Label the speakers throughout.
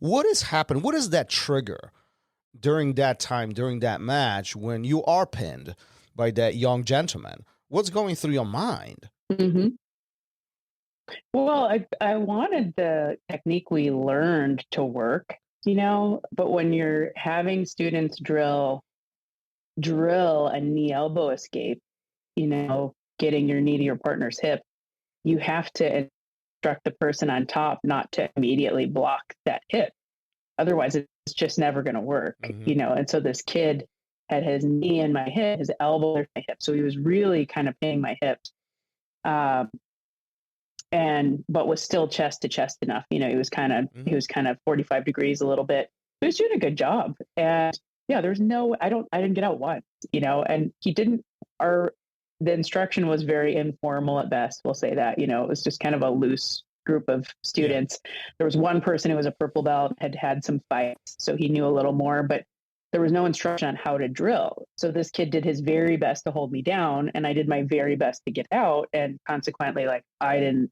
Speaker 1: What has happened? What is that trigger during that time, during that match, when you are pinned by that young gentleman? What's going through your mind?
Speaker 2: Hmm. Well, I wanted the technique we learned to work, but when you're having students drill a knee elbow escape, getting your knee to your partner's hip, you have to instruct the person on top not to immediately block that hip. Otherwise, it's just never going to work,
Speaker 1: Hmm.
Speaker 2: And so this kid had his knee in my hip, his elbow in my hip. So he was really kind of pinning my hips. Um, but was still chest to chest enough. He
Speaker 1: Hmm.
Speaker 2: was kind of 45 degrees a little bit. He was doing a good job. And yeah, there's no I didn't get out once, and he didn't our the instruction was very informal at best. We'll say that, it was just kind of a loose group of
Speaker 1: Yeah.
Speaker 2: students. There was one person who was a purple belt, had had some fights, so he knew a little more, but there was no instruction on how to drill. So this kid did his very best to hold me down, and I did my very best to get out. And consequently, like, I didn't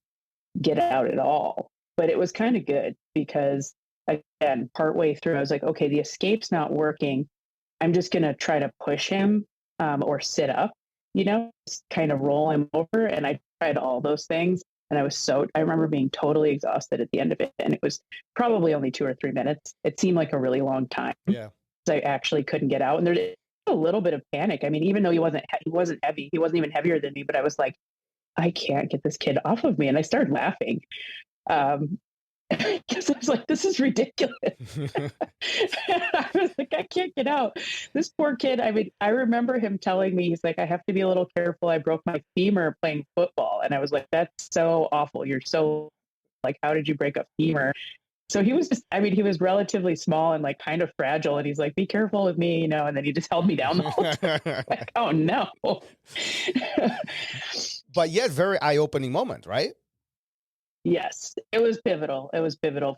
Speaker 2: get out at all. But it was kind of good because, again, partway through, I was like, okay, the escape's not working. I'm just going to try to push him, or sit up, just kind of roll him over. And I tried all those things. And I remember being totally exhausted at the end of it. And it was probably only 2 or 3 minutes. It seemed like a really long time.
Speaker 1: Yeah.
Speaker 2: I actually couldn't get out. And there's a little bit of panic. I mean, even though he wasn't heavy, he wasn't even heavier than me, but I was like, I can't get this kid off of me. And I started laughing. Um, because I was like, this is ridiculous. I was like, I can't get out. This poor kid. I mean, I remember him telling me, he's like, I have to be a little careful. I broke my femur playing football. And I was like, that's so awful. You're so, like, how did you break a femur? So he was just, I mean, he was relatively small and like kind of fragile. And he's like, be careful with me, And then he just held me down the whole time. Like, oh no.
Speaker 1: But yet, very eye-opening moment, right?
Speaker 2: Yes, it was pivotal. It was pivotal